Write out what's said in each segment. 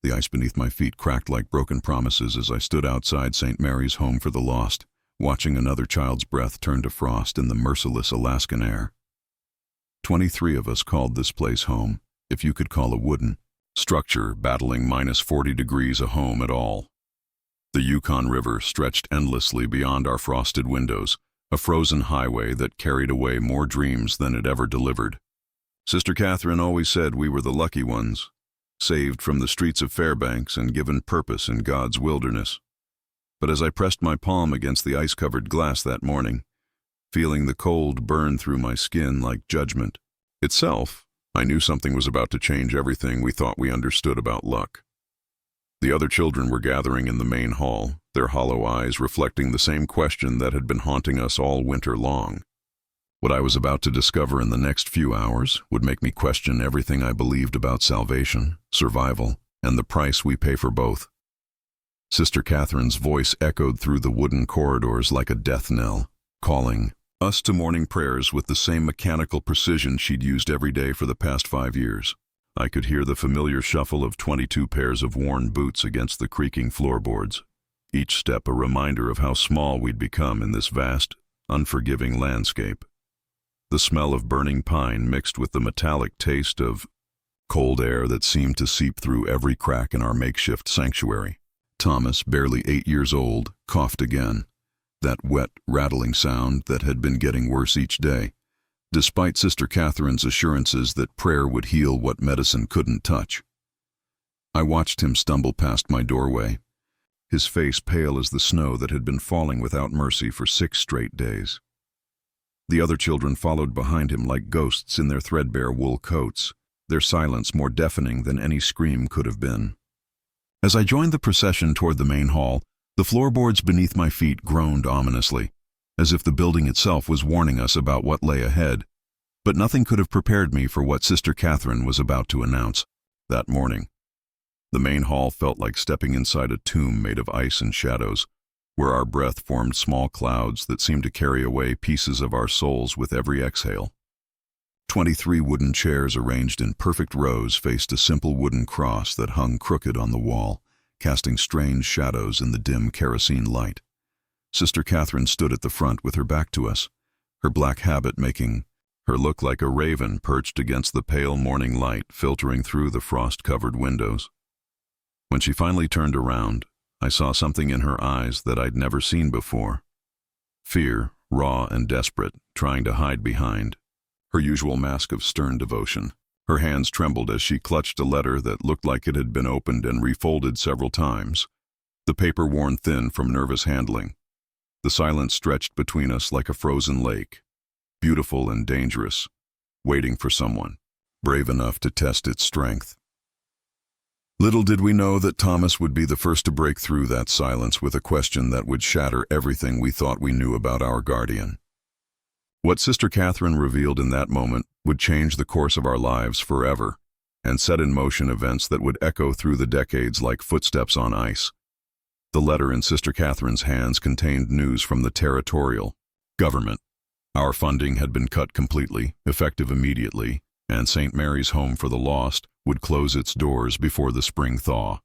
The ice beneath my feet cracked like broken promises as I stood outside St. Mary's Home for the Lost, watching another child's breath turn to frost in the merciless Alaskan air. 23 of us called this place home, if you could call a wooden structure battling -40 degrees a home at all. The Yukon River stretched endlessly beyond our frosted windows, a frozen highway that carried away more dreams than it ever delivered. Sister Catherine always said we were the lucky ones, saved from the streets of Fairbanks and given purpose in God's wilderness. But as I pressed my palm against the ice-covered glass that morning, feeling the cold burn through my skin like judgment itself, I knew something was about to change everything we thought we understood about luck. The other children were gathering in the main hall, their hollow eyes reflecting the same question that had been haunting us all winter long. What I was about to discover in the next few hours would make me question everything I believed about salvation, survival, and the price we pay for both. Sister Catherine's voice echoed through the wooden corridors like a death knell, calling us to morning prayers with the same mechanical precision she'd used every day for the past 5 years. I could hear the familiar shuffle of 22 pairs of worn boots against the creaking floorboards, each step a reminder of how small we'd become in this vast, unforgiving landscape. The smell of burning pine mixed with the metallic taste of cold air that seemed to seep through every crack in our makeshift sanctuary. Thomas, barely 8 years old, coughed again, that wet, rattling sound that had been getting worse each day, despite Sister Catherine's assurances that prayer would heal what medicine couldn't touch. I watched him stumble past my doorway, his face pale as the snow that had been falling without mercy for 6 straight days. The other children followed behind him like ghosts in their threadbare wool coats, their silence more deafening than any scream could have been. As I joined the procession toward the main hall, the floorboards beneath my feet groaned ominously, as if the building itself was warning us about what lay ahead, but nothing could have prepared me for what Sister Catherine was about to announce that morning. The main hall felt like stepping inside a tomb made of ice and shadows, where our breath formed small clouds that seemed to carry away pieces of our souls with every exhale. 23 wooden chairs arranged in perfect rows faced a simple wooden cross that hung crooked on the wall, casting strange shadows in the dim kerosene light. Sister Catherine stood at the front with her back to us, her black habit making her look like a raven perched against the pale morning light filtering through the frost-covered windows. When she finally turned around, I saw something in her eyes that I'd never seen before. Fear, raw and desperate, trying to hide behind her usual mask of stern devotion. Her hands trembled as she clutched a letter that looked like it had been opened and refolded several times, the paper worn thin from nervous handling. The silence stretched between us like a frozen lake, beautiful and dangerous, waiting for someone brave enough to test its strength. Little did we know that Thomas would be the first to break through that silence with a question that would shatter everything we thought we knew about our guardian. What Sister Catherine revealed in that moment would change the course of our lives forever and set in motion events that would echo through the decades like footsteps on ice. The letter in Sister Catherine's hands contained news from the territorial government. Our funding had been cut completely, effective immediately, and St. Mary's Home for the Lost would close its doors before the spring thaw.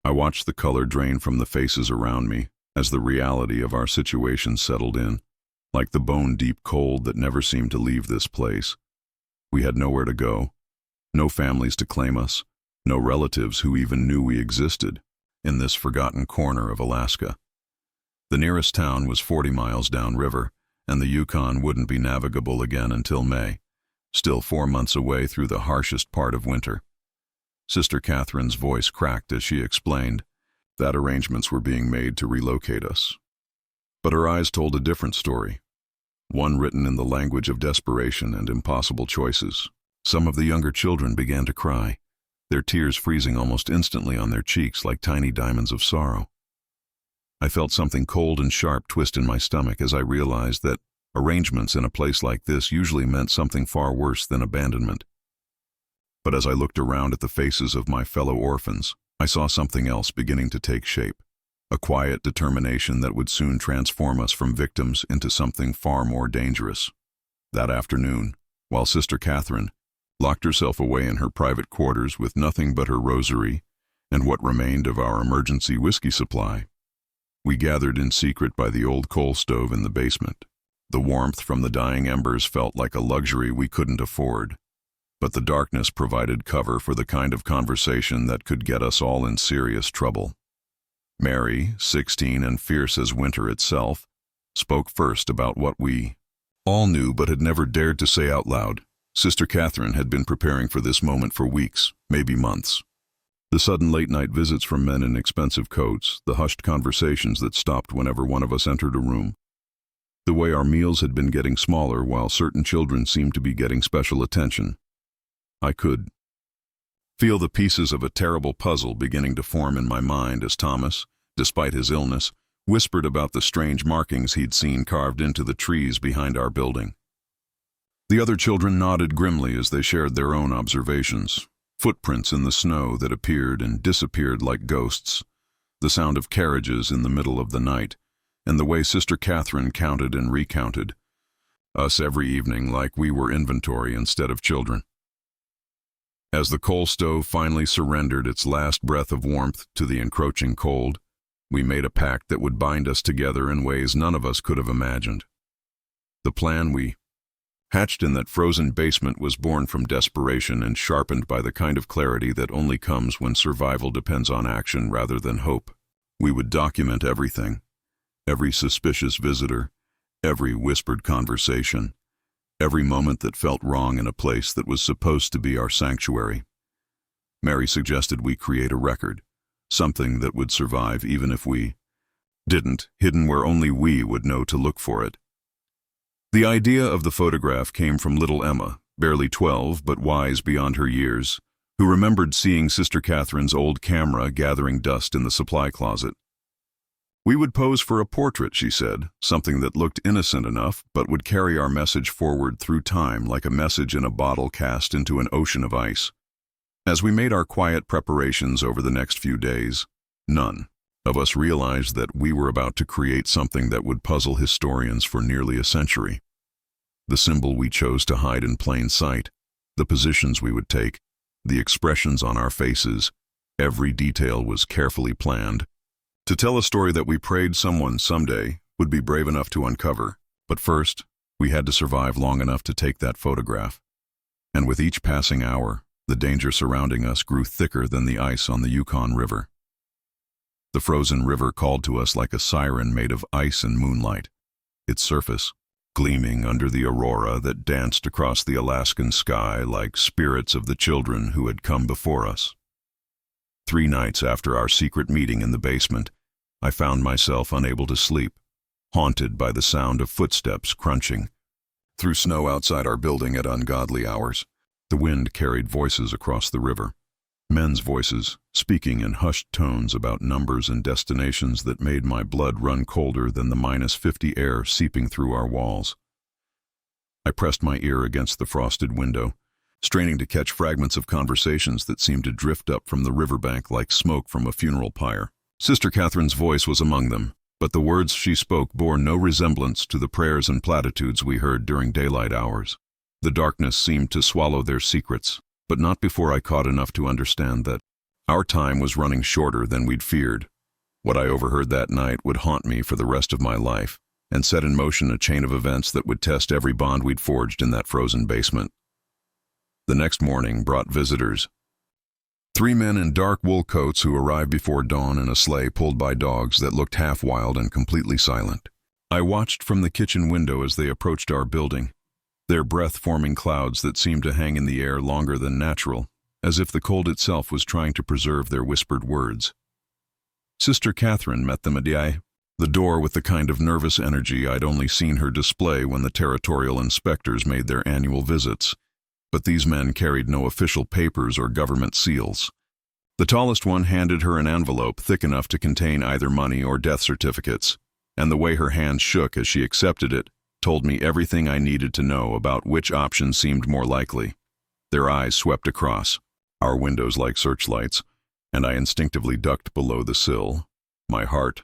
I watched the color drain from the faces around me as the reality of our situation settled in, like the bone-deep cold that never seemed to leave this place. We had nowhere to go, no families to claim us, no relatives who even knew we existed in this forgotten corner of Alaska. The nearest town was 40 miles downriver, and the Yukon wouldn't be navigable again until May, still 4 months away through the harshest part of winter. Sister Catherine's voice cracked as she explained that arrangements were being made to relocate us. But her eyes told a different story, one written in the language of desperation and impossible choices. Some of the younger children began to cry, their tears freezing almost instantly on their cheeks like tiny diamonds of sorrow. I felt something cold and sharp twist in my stomach as I realized that arrangements in a place like this usually meant something far worse than abandonment. But as I looked around at the faces of my fellow orphans, I saw something else beginning to take shape, a quiet determination that would soon transform us from victims into something far more dangerous. That afternoon, while Sister Catherine locked herself away in her private quarters with nothing but her rosary and what remained of our emergency whiskey supply. We gathered in secret by the old coal stove in the basement. The warmth from the dying embers felt like a luxury we couldn't afford, but the darkness provided cover for the kind of conversation that could get us all in serious trouble. Mary, 16 and fierce as winter itself, spoke first about what we all knew but had never dared to say out loud. Sister Catherine had been preparing for this moment for weeks, maybe months. The sudden late-night visits from men in expensive coats, the hushed conversations that stopped whenever one of us entered a room, the way our meals had been getting smaller while certain children seemed to be getting special attention. I could feel the pieces of a terrible puzzle beginning to form in my mind as Thomas, despite his illness, whispered about the strange markings he'd seen carved into the trees behind our building. The other children nodded grimly as they shared their own observations. Footprints in the snow that appeared and disappeared like ghosts, the sound of carriages in the middle of the night, and the way Sister Catherine counted and recounted us every evening like we were inventory instead of children. As the coal stove finally surrendered its last breath of warmth to the encroaching cold, we made a pact that would bind us together in ways none of us could have imagined. The plan we hatched in that frozen basement was born from desperation and sharpened by the kind of clarity that only comes when survival depends on action rather than hope. We would document everything, every suspicious visitor, every whispered conversation, every moment that felt wrong in a place that was supposed to be our sanctuary. Mary suggested we create a record, something that would survive even if we didn't, hidden where only we would know to look for it. The idea of the photograph came from little Emma, barely 12 but wise beyond her years, who remembered seeing Sister Catherine's old camera gathering dust in the supply closet. We would pose for a portrait, she said, something that looked innocent enough but would carry our message forward through time like a message in a bottle cast into an ocean of ice. As we made our quiet preparations over the next few days, none of us realized that we were about to create something that would puzzle historians for nearly a century. The symbol we chose to hide in plain sight, the positions we would take, the expressions on our faces, every detail was carefully planned to tell a story that we prayed someone someday would be brave enough to uncover. But first, we had to survive long enough to take that photograph. And with each passing hour, the danger surrounding us grew thicker than the ice on the Yukon River. The frozen river called to us like a siren made of ice and moonlight, its surface gleaming under the aurora that danced across the Alaskan sky like spirits of the children who had come before us. 3 nights after our secret meeting in the basement, I found myself unable to sleep, haunted by the sound of footsteps crunching through snow outside our building at ungodly hours. The wind carried voices across the river. Men's voices, speaking in hushed tones about numbers and destinations that made my blood run colder than the -50 air seeping through our walls. I pressed my ear against the frosted window, straining to catch fragments of conversations that seemed to drift up from the riverbank like smoke from a funeral pyre. Sister Catherine's voice was among them, but the words she spoke bore no resemblance to the prayers and platitudes we heard during daylight hours. The darkness seemed to swallow their secrets, but not before I caught enough to understand that our time was running shorter than we'd feared. What I overheard that night would haunt me for the rest of my life, and set in motion a chain of events that would test every bond we'd forged in that frozen basement. The next morning brought visitors. 3 men in dark wool coats who arrived before dawn in a sleigh pulled by dogs that looked half wild and completely silent. I watched from the kitchen window as they approached our building, their breath forming clouds that seemed to hang in the air longer than natural, as if the cold itself was trying to preserve their whispered words. Sister Catherine met them at the door with the kind of nervous energy I'd only seen her display when the territorial inspectors made their annual visits. But these men carried no official papers or government seals. The tallest one handed her an envelope thick enough to contain either money or death certificates, and the way her hand shook as she accepted it told me everything I needed to know about which option seemed more likely. Their eyes swept across our windows like searchlights, and I instinctively ducked below the sill, my heart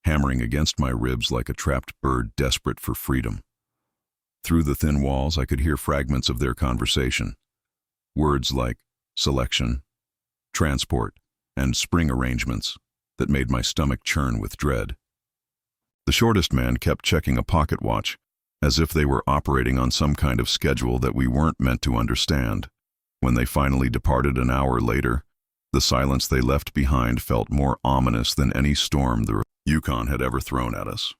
hammering against my ribs like a trapped bird desperate for freedom. Through the thin walls, I could hear fragments of their conversation. Words like selection, transport, and spring arrangements that made my stomach churn with dread. The shortest man kept checking a pocket watch, as if they were operating on some kind of schedule that we weren't meant to understand. When they finally departed an hour later, the silence they left behind felt more ominous than any storm the Yukon had ever thrown at us.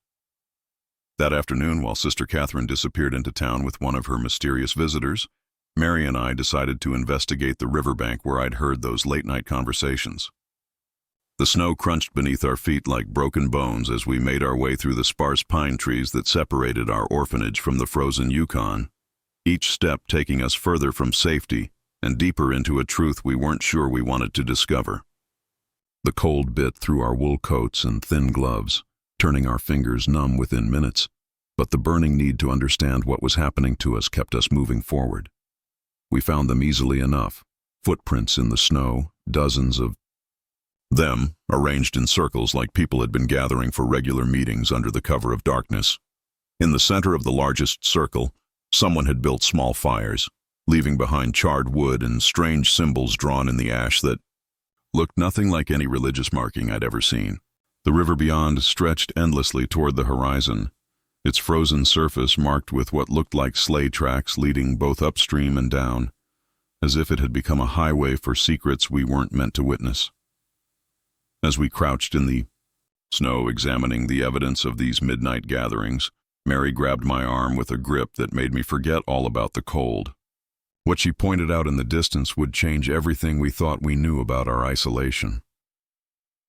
That afternoon, while Sister Catherine disappeared into town with one of her mysterious visitors, Mary and I decided to investigate the riverbank where I'd heard those late-night conversations. The snow crunched beneath our feet like broken bones as we made our way through the sparse pine trees that separated our orphanage from the frozen Yukon, each step taking us further from safety and deeper into a truth we weren't sure we wanted to discover. The cold bit through our wool coats and thin gloves, turning our fingers numb within minutes, but the burning need to understand what was happening to us kept us moving forward. We found them easily enough, footprints in the snow, dozens of them, arranged in circles like people had been gathering for regular meetings under the cover of darkness. In the center of the largest circle, someone had built small fires, leaving behind charred wood and strange symbols drawn in the ash that looked nothing like any religious marking I'd ever seen. The river beyond stretched endlessly toward the horizon, its frozen surface marked with what looked like sleigh tracks leading both upstream and down, as if it had become a highway for secrets we weren't meant to witness. As we crouched in the snow examining the evidence of these midnight gatherings, Mary grabbed my arm with a grip that made me forget all about the cold. What she pointed out in the distance would change everything we thought we knew about our isolation.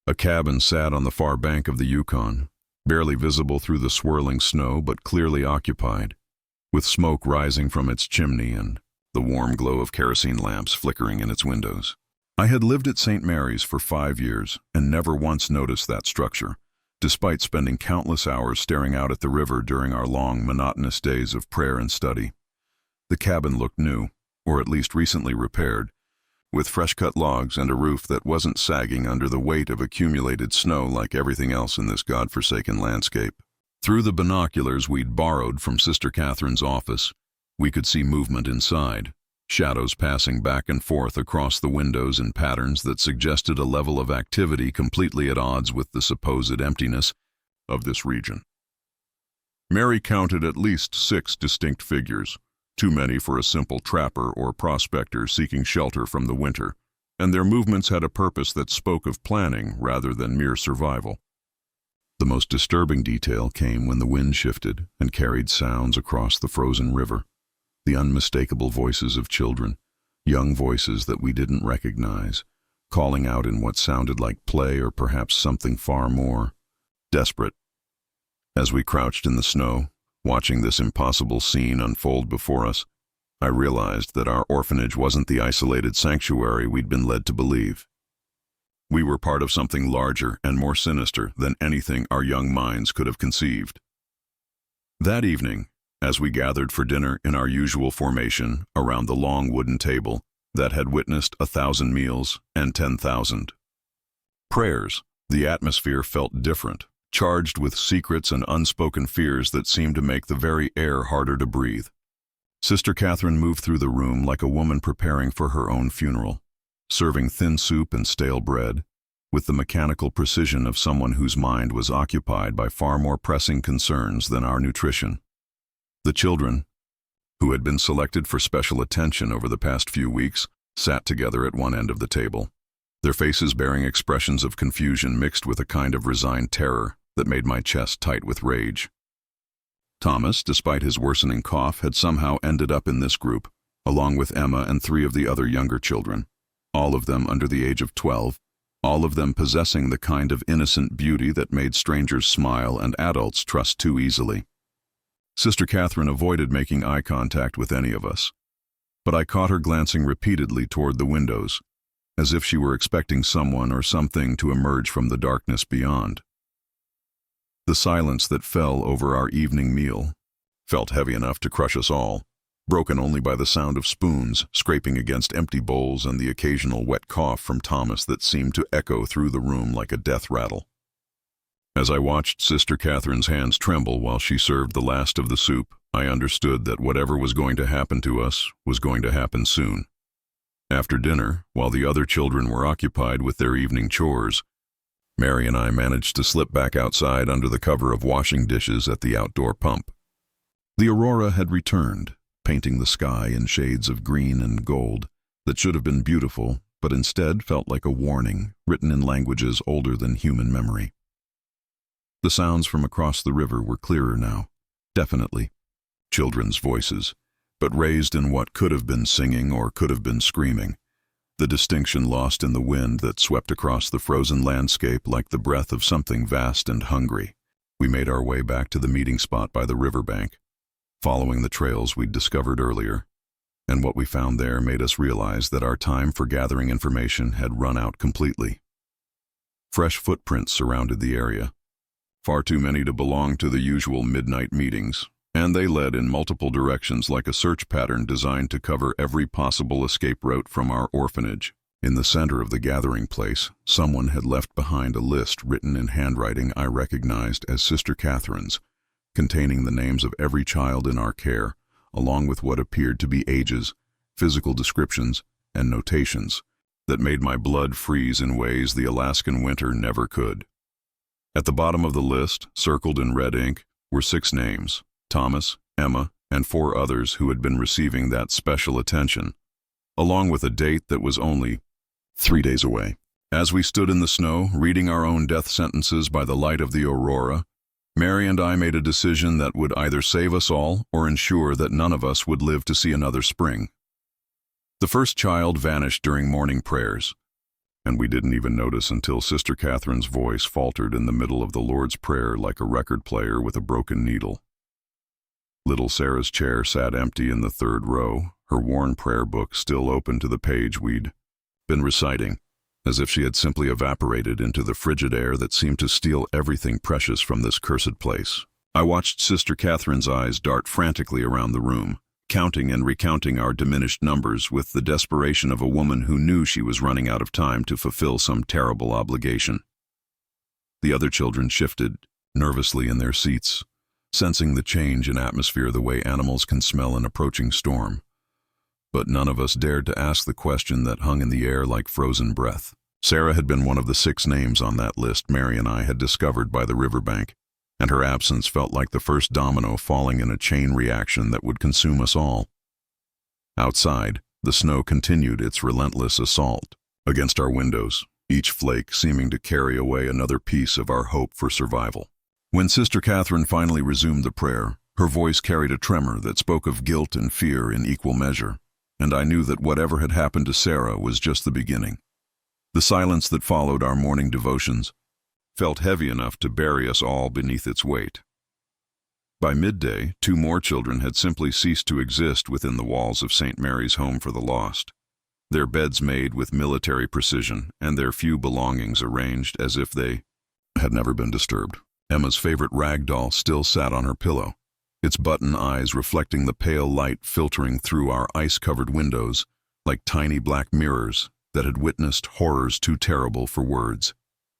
A cabin sat on the far bank of the Yukon, barely visible through the swirling snow but clearly occupied, with smoke rising from its chimney and the warm glow of kerosene lamps flickering in its windows. I had lived at St. Mary's for 5 years and never once noticed that structure, despite spending countless hours staring out at the river during our long, monotonous days of prayer and study. The cabin looked new, or at least recently repaired, with fresh-cut logs and a roof that wasn't sagging under the weight of accumulated snow like everything else in this godforsaken landscape. Through the binoculars we'd borrowed from Sister Catherine's office, we could see movement inside, shadows passing back and forth across the windows in patterns that suggested a level of activity completely at odds with the supposed emptiness of this region. Mary counted at least 6 distinct figures, too many for a simple trapper or prospector seeking shelter from the winter, and their movements had a purpose that spoke of planning rather than mere survival. The most disturbing detail came when the wind shifted and carried sounds across the frozen river. The unmistakable voices of children, young voices that we didn't recognize, calling out in what sounded like play or perhaps something far more desperate. As we crouched in the snow, watching this impossible scene unfold before us, I realized that our orphanage wasn't the isolated sanctuary we'd been led to believe. We were part of something larger and more sinister than anything our young minds could have conceived. That evening, as we gathered for dinner in our usual formation around the long wooden table that had witnessed 1,000 meals and 10,000 prayers, the atmosphere felt different, charged with secrets and unspoken fears that seemed to make the very air harder to breathe. Sister Catherine moved through the room like a woman preparing for her own funeral, serving thin soup and stale bread, with the mechanical precision of someone whose mind was occupied by far more pressing concerns than our nutrition. The children, who had been selected for special attention over the past few weeks, sat together at one end of the table, their faces bearing expressions of confusion mixed with a kind of resigned terror that made my chest tight with rage. Thomas, despite his worsening cough, had somehow ended up in this group, along with Emma and 3 of the other younger children, all of them under the age of 12, all of them possessing the kind of innocent beauty that made strangers smile and adults trust too easily. Sister Catherine avoided making eye contact with any of us, but I caught her glancing repeatedly toward the windows, as if she were expecting someone or something to emerge from the darkness beyond. The silence that fell over our evening meal felt heavy enough to crush us all, broken only by the sound of spoons scraping against empty bowls and the occasional wet cough from Thomas that seemed to echo through the room like a death rattle. As I watched Sister Catherine's hands tremble while she served the last of the soup, I understood that whatever was going to happen to us was going to happen soon. After dinner, while the other children were occupied with their evening chores, Mary and I managed to slip back outside under the cover of washing dishes at the outdoor pump. The aurora had returned, painting the sky in shades of green and gold that should have been beautiful, but instead felt like a warning written in languages older than human memory. The sounds from across the river were clearer now, definitely. Children's voices, but raised in what could have been singing or could have been screaming, the distinction lost in the wind that swept across the frozen landscape like the breath of something vast and hungry. We made our way back to the meeting spot by the riverbank, following the trails we'd discovered earlier, and what we found there made us realize that our time for gathering information had run out completely. Fresh footprints surrounded the area, far too many to belong to the usual midnight meetings, and they led in multiple directions like a search pattern designed to cover every possible escape route from our orphanage. In the center of the gathering place, someone had left behind a list written in handwriting I recognized as Sister Catherine's, containing the names of every child in our care, along with what appeared to be ages, physical descriptions, and notations that made my blood freeze in ways the Alaskan winter never could. At the bottom of the list, circled in red ink, were 6 names: Thomas, Emma, and 4 others who had been receiving that special attention, along with a date that was only 3 days away. As we stood in the snow, reading our own death sentences by the light of the aurora, Mary and I made a decision that would either save us all or ensure that none of us would live to see another spring. The first child vanished during morning prayers, and we didn't even notice until Sister Catherine's voice faltered in the middle of the Lord's Prayer like a record player with a broken needle. Little Sarah's chair sat empty in the 3rd row, her worn prayer book still open to the page we'd been reciting, as if she had simply evaporated into the frigid air that seemed to steal everything precious from this cursed place. I watched Sister Catherine's eyes dart frantically around the room, counting and recounting our diminished numbers with the desperation of a woman who knew she was running out of time to fulfill some terrible obligation. The other children shifted nervously in their seats, sensing the change in atmosphere the way animals can smell an approaching storm. But none of us dared to ask the question that hung in the air like frozen breath. Sarah had been one of the 6 names on that list Mary and I had discovered by the riverbank, and her absence felt like the first domino falling in a chain reaction that would consume us all. Outside, the snow continued its relentless assault against our windows, each flake seeming to carry away another piece of our hope for survival. When Sister Catherine finally resumed the prayer, her voice carried a tremor that spoke of guilt and fear in equal measure, and I knew that whatever had happened to Sarah was just the beginning. The silence that followed our morning devotions felt heavy enough to bury us all beneath its weight. By midday, 2 more children had simply ceased to exist within the walls of St. Mary's Home for the Lost, their beds made with military precision and their few belongings arranged as if they had never been disturbed. Emma's favorite rag doll still sat on her pillow, its button eyes reflecting the pale light filtering through our ice-covered windows like tiny black mirrors that had witnessed horrors too terrible for words.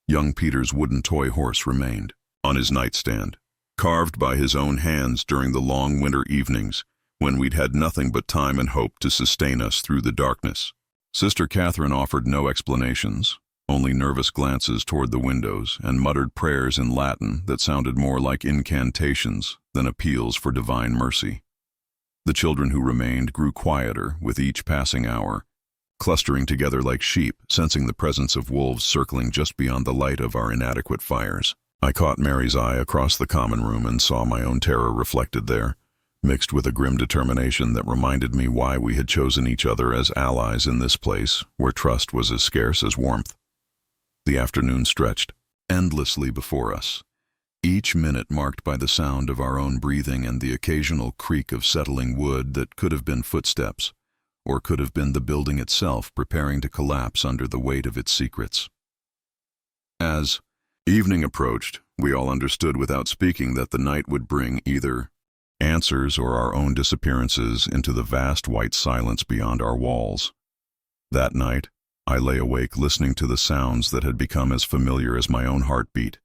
Young Peter's wooden toy horse remained on his nightstand, carved by his own hands during the long winter evenings when we'd had nothing but time and hope to sustain us through the darkness. Sister Catherine offered no explanations, only nervous glances toward the windows and muttered prayers in Latin that sounded more like incantations than appeals for divine mercy. The children who remained grew quieter with each passing hour, clustering together like sheep, sensing the presence of wolves circling just beyond the light of our inadequate fires. I caught Mary's eye across the common room and saw my own terror reflected there, mixed with a grim determination that reminded me why we had chosen each other as allies in this place where trust was as scarce as warmth. The afternoon stretched endlessly before us, each minute marked by the sound of our own breathing and the occasional creak of settling wood that could have been footsteps, or could have been the building itself preparing to collapse under the weight of its secrets. As evening approached, we all understood without speaking that the night would bring either answers or our own disappearances into the vast white silence beyond our walls. That night, I lay awake listening to the sounds that had become as familiar as my own heartbeat,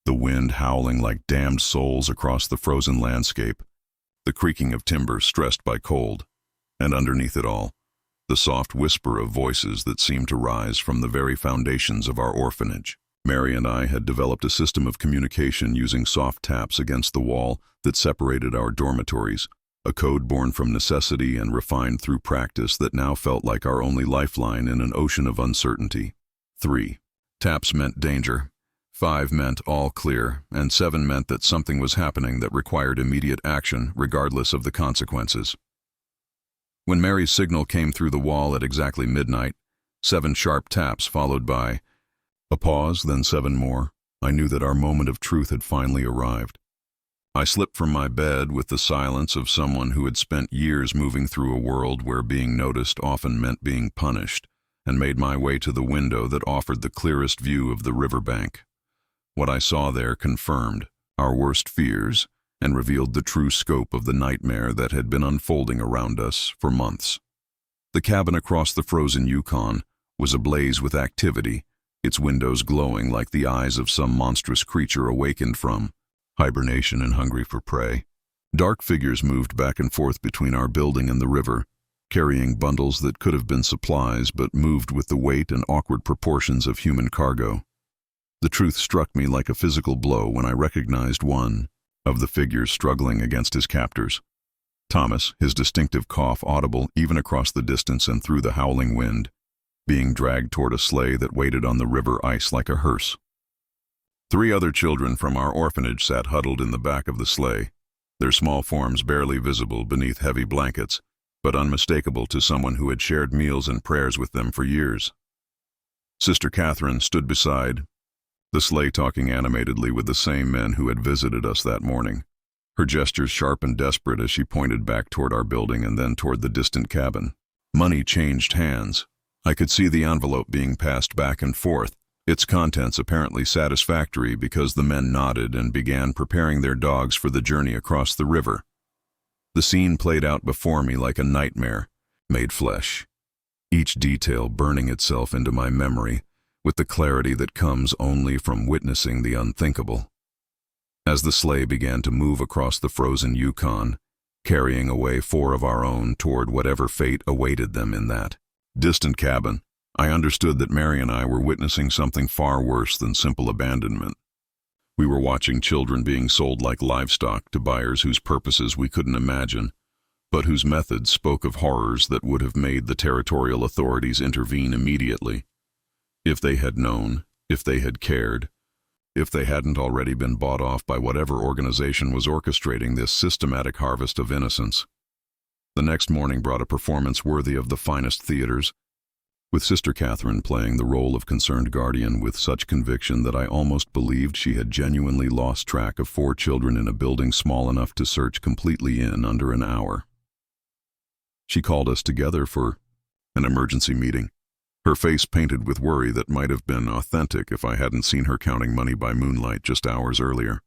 the wind howling like damned souls across the frozen landscape, the creaking of timber stressed by cold, and underneath it all, the soft whisper of voices that seemed to rise from the very foundations of our orphanage. Mary and I had developed a system of communication using soft taps against the wall that separated our dormitories, a code born from necessity and refined through practice that now felt like our only lifeline in an ocean of uncertainty. 3. Taps meant danger. 5 meant all clear, and 7 meant that something was happening that required immediate action, regardless of the consequences. When Mary's signal came through the wall at exactly midnight, 7 sharp taps followed by a pause, then 7 more, I knew that our moment of truth had finally arrived. I slipped from my bed with the silence of someone who had spent years moving through a world where being noticed often meant being punished, and made my way to the window that offered the clearest view of the riverbank. What I saw there confirmed our worst fears and revealed the true scope of the nightmare that had been unfolding around us for months. The cabin across the frozen Yukon was ablaze with activity, its windows glowing like the eyes of some monstrous creature awakened from hibernation and hungry for prey. Dark figures moved back and forth between our building and the river, carrying bundles that could have been supplies but moved with the weight and awkward proportions of human cargo. The truth struck me like a physical blow when I recognized one of the figures struggling against his captors. Thomas, his distinctive cough audible even across the distance and through the howling wind, being dragged toward a sleigh that waited on the river ice like a hearse. 3 other children from our orphanage sat huddled in the back of the sleigh, their small forms barely visible beneath heavy blankets, but unmistakable to someone who had shared meals and prayers with them for years. Sister Catherine stood beside the sleigh, talking animatedly with the same men who had visited us that morning, her gestures sharp and desperate as she pointed back toward our building and then toward the distant cabin. Money changed hands. I could see the envelope being passed back and forth, its contents apparently satisfactory because the men nodded and began preparing their dogs for the journey across the river. The scene played out before me like a nightmare, made flesh, each detail burning itself into my memory with the clarity that comes only from witnessing the unthinkable. As the sleigh began to move across the frozen Yukon, carrying away 4 of our own toward whatever fate awaited them in that distant cabin, I understood that Mary and I were witnessing something far worse than simple abandonment. We were watching children being sold like livestock to buyers whose purposes we couldn't imagine, but whose methods spoke of horrors that would have made the territorial authorities intervene immediately. If they had known, if they had cared, if they hadn't already been bought off by whatever organization was orchestrating this systematic harvest of innocence. The next morning brought a performance worthy of the finest theaters, with Sister Catherine playing the role of concerned guardian with such conviction that I almost believed she had genuinely lost track of 4 children in a building small enough to search completely in under an hour. She called us together for an emergency meeting, her face painted with worry that might have been authentic if I hadn't seen her counting money by moonlight just hours earlier.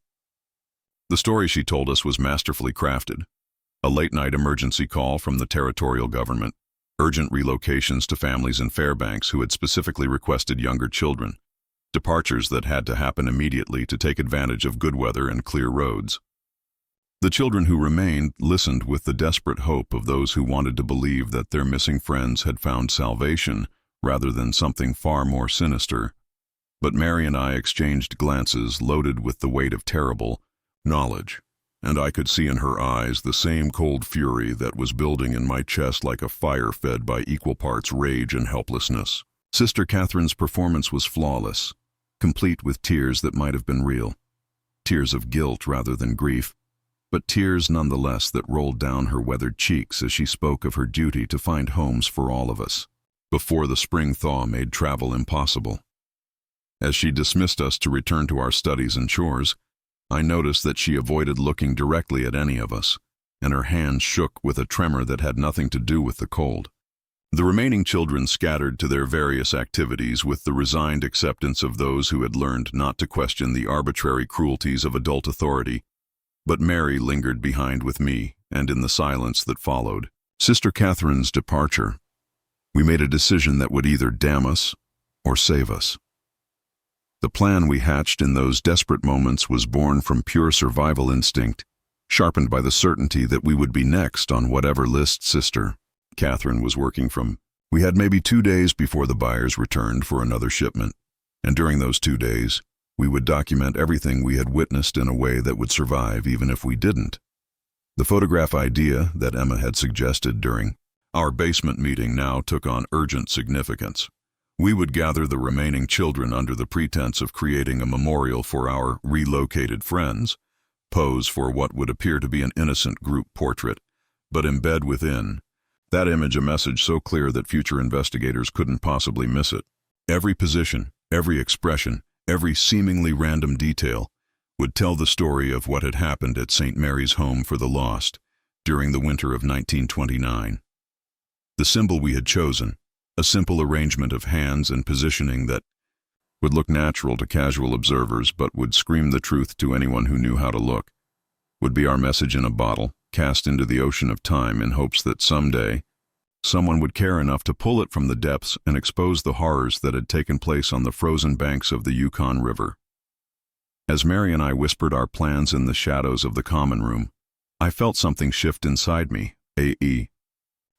The story she told us was masterfully crafted. A late-night emergency call from the territorial government, urgent relocations to families in Fairbanks who had specifically requested younger children, departures that had to happen immediately to take advantage of good weather and clear roads. The children who remained listened with the desperate hope of those who wanted to believe that their missing friends had found salvation rather than something far more sinister. But Mary and I exchanged glances loaded with the weight of terrible knowledge, and I could see in her eyes the same cold fury that was building in my chest like a fire fed by equal parts rage and helplessness. Sister Catherine's performance was flawless, complete with tears that might have been real, tears of guilt rather than grief, but tears nonetheless that rolled down her weathered cheeks as she spoke of her duty to find homes for all of us, before the spring thaw made travel impossible. As she dismissed us to return to our studies and chores, I noticed that she avoided looking directly at any of us, and her hands shook with a tremor that had nothing to do with the cold. The remaining children scattered to their various activities with the resigned acceptance of those who had learned not to question the arbitrary cruelties of adult authority, but Mary lingered behind with me, and in the silence that followed Sister Catherine's departure, we made a decision that would either damn us or save us. The plan we hatched in those desperate moments was born from pure survival instinct, sharpened by the certainty that we would be next on whatever list Sister Catherine was working from. We had maybe 2 days before the buyers returned for another shipment, and during those 2 days, we would document everything we had witnessed in a way that would survive even if we didn't. The photograph idea that Emma had suggested during our basement meeting now took on urgent significance. We would gather the remaining children under the pretense of creating a memorial for our relocated friends, pose for what would appear to be an innocent group portrait, but embed within that image a message so clear that future investigators couldn't possibly miss it. Every position, every expression, every seemingly random detail would tell the story of what had happened at St. Mary's Home for the Lost during the winter of 1929. The symbol we had chosen, a simple arrangement of hands and positioning that would look natural to casual observers but would scream the truth to anyone who knew how to look, would be our message in a bottle, cast into the ocean of time in hopes that someday someone would care enough to pull it from the depths and expose the horrors that had taken place on the frozen banks of the Yukon River. As Mary and I whispered our plans in the shadows of the common room, I felt something shift inside me, a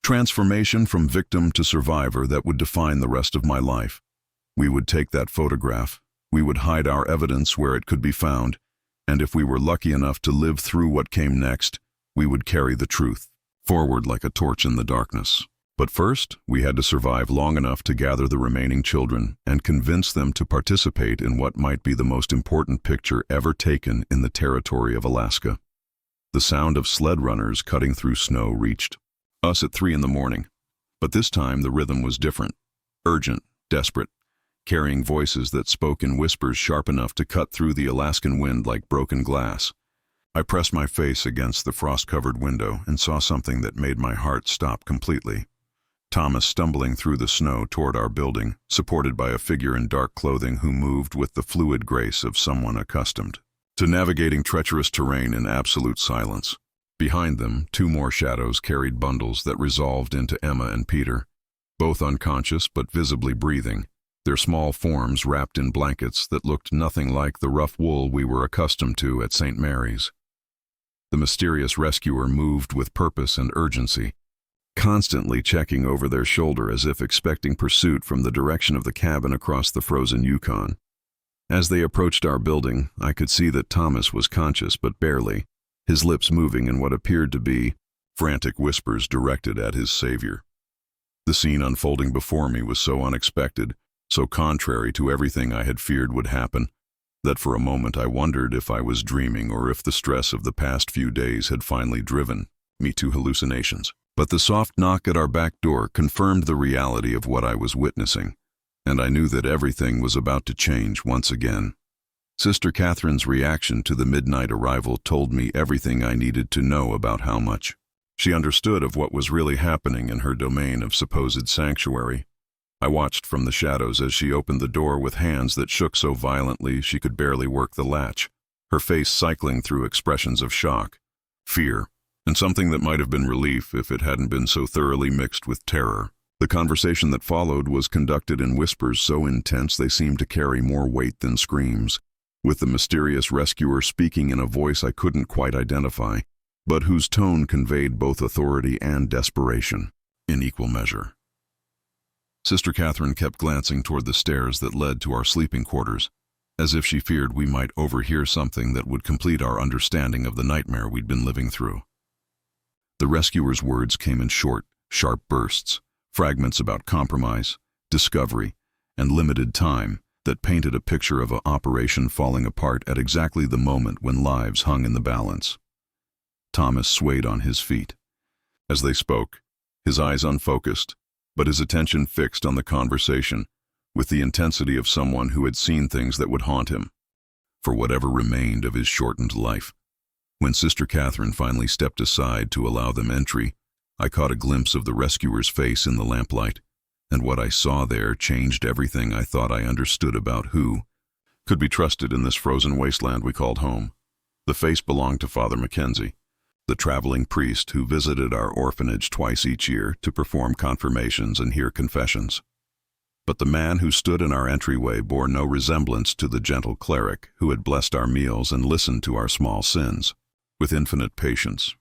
transformation from victim to survivor that would define the rest of my life. We would take that photograph, we would hide our evidence where it could be found, and if we were lucky enough to live through what came next, we would carry the truth forward like a torch in the darkness. But first, we had to survive long enough to gather the remaining children and convince them to participate in what might be the most important picture ever taken in the territory of Alaska. The sound of sled runners cutting through snow reached us at 3 a.m, but this time the rhythm was different, urgent, desperate, carrying voices that spoke in whispers sharp enough to cut through the Alaskan wind like broken glass. I pressed my face against the frost-covered window and saw something that made my heart stop completely. Thomas stumbling through the snow toward our building, supported by a figure in dark clothing who moved with the fluid grace of someone accustomed to navigating treacherous terrain in absolute silence. Behind them, 2 more shadows carried bundles that resolved into Emma and Peter, both unconscious but visibly breathing, their small forms wrapped in blankets that looked nothing like the rough wool we were accustomed to at St. Mary's. The mysterious rescuer moved with purpose and urgency, constantly checking over their shoulder as if expecting pursuit from the direction of the cabin across the frozen Yukon. As they approached our building, I could see that Thomas was conscious but barely, his lips moving in what appeared to be frantic whispers directed at his savior. The scene unfolding before me was so unexpected, so contrary to everything I had feared would happen, that for a moment I wondered if I was dreaming or if the stress of the past few days had finally driven me to hallucinations. But the soft knock at our back door confirmed the reality of what I was witnessing, and I knew that everything was about to change once again. Sister Catherine's reaction to the midnight arrival told me everything I needed to know about how much she understood of what was really happening in her domain of supposed sanctuary. I watched from the shadows as she opened the door with hands that shook so violently she could barely work the latch, her face cycling through expressions of shock, fear, and something that might have been relief if it hadn't been so thoroughly mixed with terror. The conversation that followed was conducted in whispers so intense they seemed to carry more weight than screams, with the mysterious rescuer speaking in a voice I couldn't quite identify, but whose tone conveyed both authority and desperation in equal measure. Sister Catherine kept glancing toward the stairs that led to our sleeping quarters, as if she feared we might overhear something that would complete our understanding of the nightmare we'd been living through. The rescuer's words came in short, sharp bursts, fragments about compromise, discovery, and limited time that painted a picture of an operation falling apart at exactly the moment when lives hung in the balance. Thomas swayed on his feet. As they spoke, his eyes unfocused, but his attention fixed on the conversation, with the intensity of someone who had seen things that would haunt him for whatever remained of his shortened life. When Sister Catherine finally stepped aside to allow them entry, I caught a glimpse of the rescuer's face in the lamplight, and what I saw there changed everything I thought I understood about who could be trusted in this frozen wasteland we called home. The face belonged to Father Mackenzie, the traveling priest who visited our orphanage twice each year to perform confirmations and hear confessions. But the man who stood in our entryway bore no resemblance to the gentle cleric who had blessed our meals and listened to our small sins with infinite patience.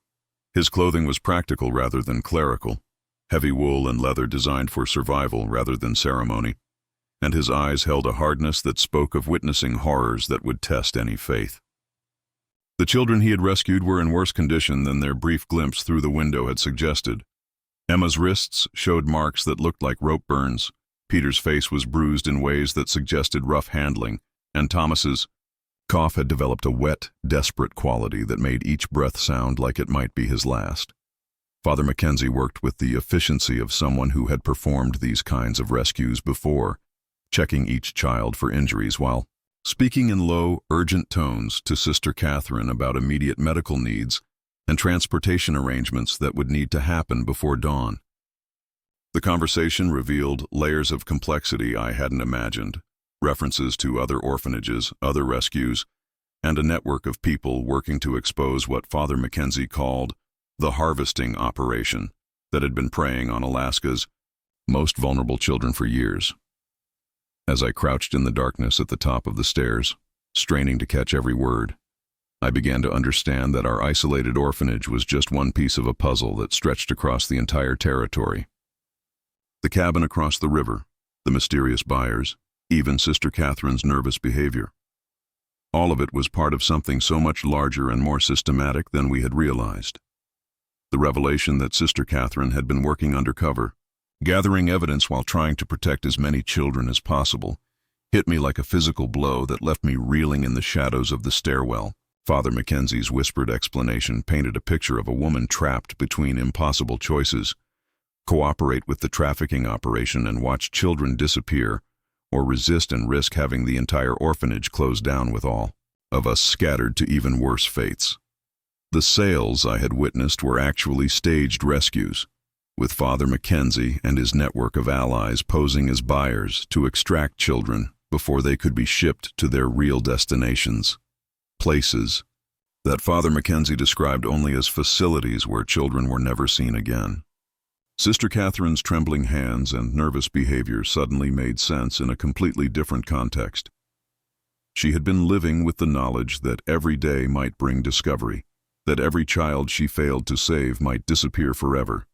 His clothing was practical rather than clerical, heavy wool and leather designed for survival rather than ceremony, and his eyes held a hardness that spoke of witnessing horrors that would test any faith. The children he had rescued were in worse condition than their brief glimpse through the window had suggested. Emma's wrists showed marks that looked like rope burns, Peter's face was bruised in ways that suggested rough handling, and Thomas's cough had developed a wet, desperate quality that made each breath sound like it might be his last. Father Mackenzie worked with the efficiency of someone who had performed these kinds of rescues before, checking each child for injuries while speaking in low, urgent tones to Sister Catherine about immediate medical needs and transportation arrangements that would need to happen before dawn. The conversation revealed layers of complexity I hadn't imagined, references to other orphanages, other rescues, and a network of people working to expose what Father Mackenzie called the harvesting operation that had been preying on Alaska's most vulnerable children for years. As I crouched in the darkness at the top of the stairs, straining to catch every word, I began to understand that our isolated orphanage was just one piece of a puzzle that stretched across the entire territory. The cabin across the river, the mysterious buyers, even Sister Catherine's nervous behavior. All of it was part of something so much larger and more systematic than we had realized. The revelation that Sister Catherine had been working undercover, gathering evidence while trying to protect as many children as possible, hit me like a physical blow that left me reeling in the shadows of the stairwell. Father Mackenzie's whispered explanation painted a picture of a woman trapped between impossible choices: cooperate with the trafficking operation and watch children disappear, or resist and risk having the entire orphanage closed down with all of us scattered to even worse fates. The sales I had witnessed were actually staged rescues, with Father Mackenzie and his network of allies posing as buyers to extract children before they could be shipped to their real destinations, places that Father Mackenzie described only as facilities where children were never seen again. Sister Catherine's trembling hands and nervous behavior suddenly made sense in a completely different context. She had been living with the knowledge that every day might bring discovery, that every child she failed to save might disappear forever,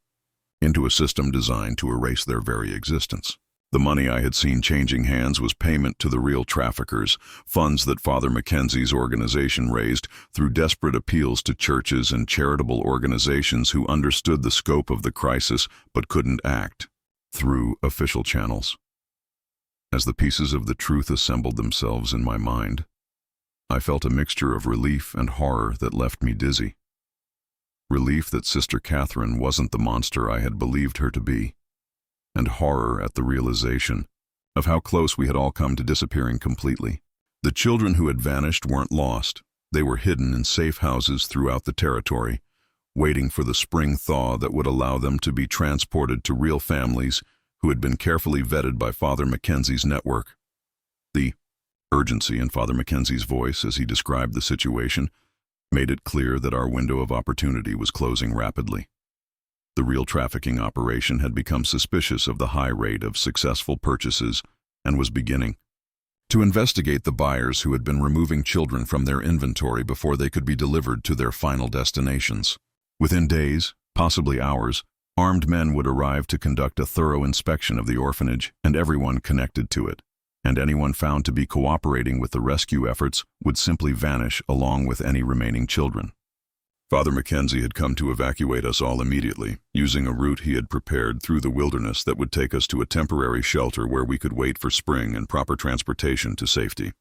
into a system designed to erase their very existence. The money I had seen changing hands was payment to the real traffickers, funds that Father Mackenzie's organization raised through desperate appeals to churches and charitable organizations who understood the scope of the crisis but couldn't act through official channels. As the pieces of the truth assembled themselves in my mind, I felt a mixture of relief and horror that left me dizzy. Relief that Sister Catherine wasn't the monster I had believed her to be, and horror at the realization of how close we had all come to disappearing completely. The children who had vanished weren't lost. They were hidden in safe houses throughout the territory, waiting for the spring thaw that would allow them to be transported to real families who had been carefully vetted by Father Mackenzie's network. The urgency in Father Mackenzie's voice as he described the situation made it clear that our window of opportunity was closing rapidly. The real trafficking operation had become suspicious of the high rate of successful purchases and was beginning to investigate the buyers who had been removing children from their inventory before they could be delivered to their final destinations. Within days, possibly hours, armed men would arrive to conduct a thorough inspection of the orphanage and everyone connected to it, and anyone found to be cooperating with the rescue efforts would simply vanish along with any remaining children. Father Mackenzie had come to evacuate us all immediately, using a route he had prepared through the wilderness that would take us to a temporary shelter where we could wait for spring and proper transportation to safety.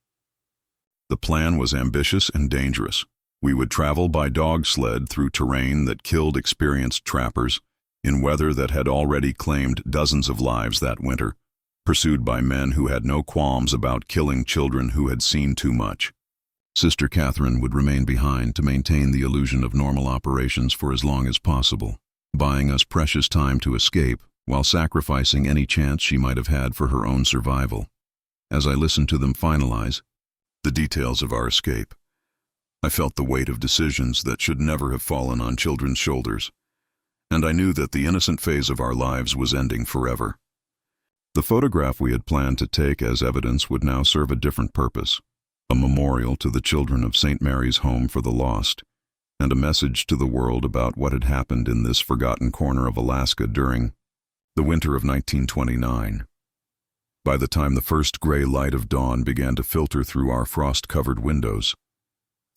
The plan was ambitious and dangerous. We would travel by dog sled through terrain that killed experienced trappers, in weather that had already claimed dozens of lives that winter, pursued by men who had no qualms about killing children who had seen too much. Sister Catherine would remain behind to maintain the illusion of normal operations for as long as possible, buying us precious time to escape while sacrificing any chance she might have had for her own survival. As I listened to them finalize the details of our escape, I felt the weight of decisions that should never have fallen on children's shoulders, and I knew that the innocent phase of our lives was ending forever. The photograph we had planned to take as evidence would now serve a different purpose. A memorial to the children of St. Mary's Home for the Lost, and a message to the world about what had happened in this forgotten corner of Alaska during The winter of 1929. By the time the first gray light of dawn began to filter through our frost-covered windows,